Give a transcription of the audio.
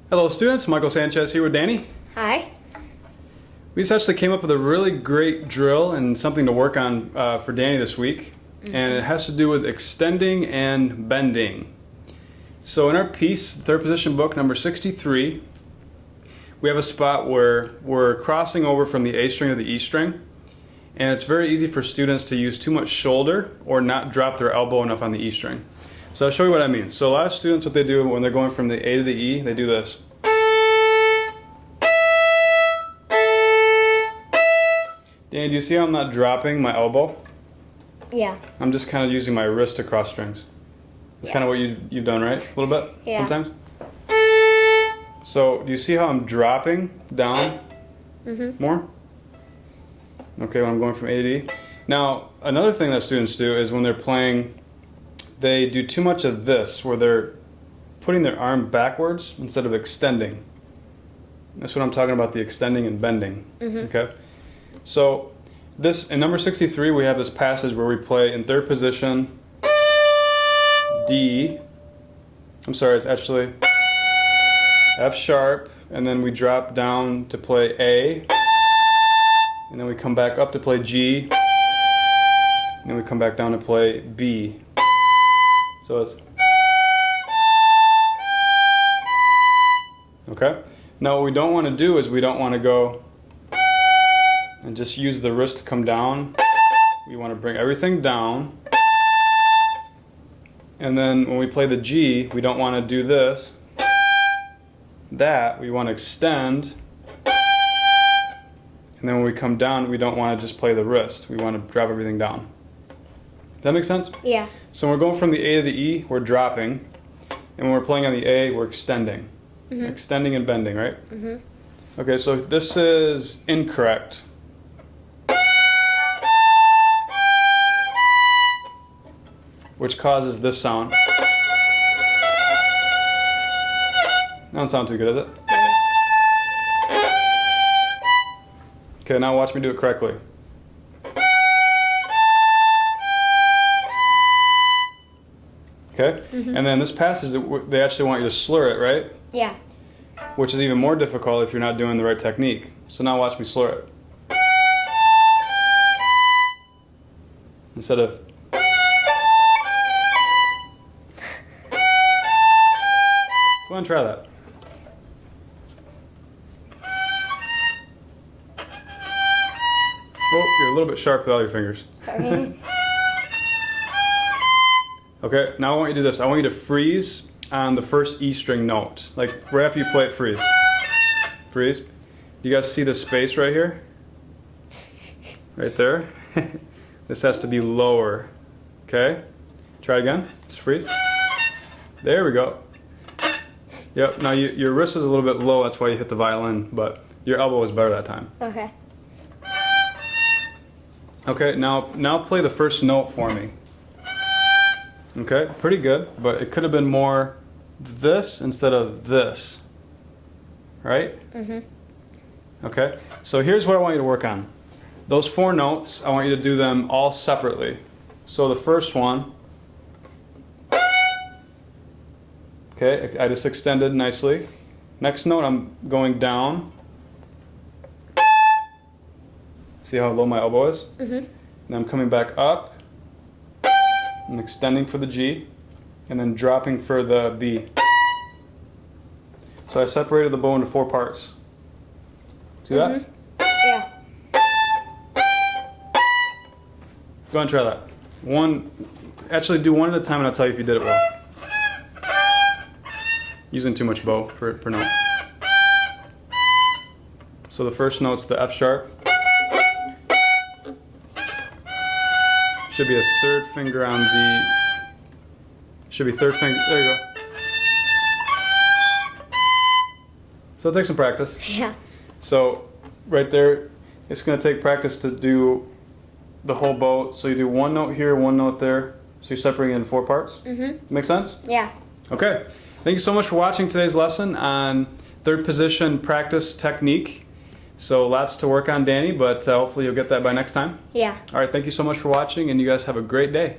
Hello students, Michael Sanchez here with Danny. Hi. We just actually came up with a really great drill and something to work on for Danny this week. And it has to do with extending and bending. So in our piece, third position book number 63, we have a spot where we're crossing over from the A string to the E string. And it's very easy for students to use too much shoulder or not drop their elbow enough on the E string. So I'll show you what I mean. So a lot of students, what they do when they're going from the A to the E, they do this. Danny, do you see how I'm not dropping my elbow? Yeah. I'm just kind of using my wrist to cross strings. That's kind of what you've done, right? A little bit? Yeah. Sometimes? So do you see how I'm dropping down more? Okay, when I'm going from A to E. Now, another thing that students do is when they're playing, they do too much of this, where they're putting their arm backwards instead of extending. That's what I'm talking about, the extending and bending. Okay? So, this in number 63, we have this passage where we play in third position, D. I'm sorry, it's actually F sharp, and then we drop down to play A, and then we come back up to play G, and then we come back down to play B. So it's okay. Now what we don't want to do is we don't want to go and just use the wrist to come down. We want to bring everything down. And then when we play the G, we don't want to do this. We want to extend. And then when we come down, we don't want to just play the wrist. We want to drop everything down. Does that make sense? Yeah. So when we're going from the A to the E, we're dropping. And when we're playing on the A, we're extending. Extending and bending, right? Okay, so this is incorrect. Which causes this sound. That doesn't sound too good, is it? Okay, now watch me do it correctly. Okay? And then this passage, they actually want you to slur it, right? Yeah. Which is even more difficult if you're not doing the right technique. So now watch me slur it. Instead of... Go on, try that. Oh, you're a little bit sharp with all your fingers. Sorry. Okay, now I want you to do this. I want you to freeze on the first E string note. Like right after you play it, freeze. Freeze. You guys see the space right here? Right there? This has to be lower. Okay? Try again. Just freeze. There we go. Yep, now your wrist was a little bit low, that's why you hit the violin, but your elbow was better that time. Okay. Okay, now play the first note for me. Okay, pretty good, but it could have been more this instead of this. Right? Okay, so here's what I want you to work on. Those four notes, I want you to do them all separately. So the first one, okay, I just extended nicely. Next note, I'm going down. See how low my elbow is? And I'm coming back up. I'm extending for the G, and then dropping for the B. So I separated the bow into four parts. See that? Yeah. Go and try that. Actually do one at a time and I'll tell you if you did it well. Using too much bow per note. So the first note's the F sharp. Should be a third finger on the... Should be third finger... There you go. So it'll take some practice. Yeah. So right there, it's going to take practice to do the whole bow. So you do one note here, one note there. So you're separating it into four parts. Make sense? Yeah. Okay. Thank you so much for watching today's lesson on third position practice technique. So lots to work on, Danny, but hopefully you'll get that by next time. Yeah. All right, thank you so much for watching, and you guys have a great day.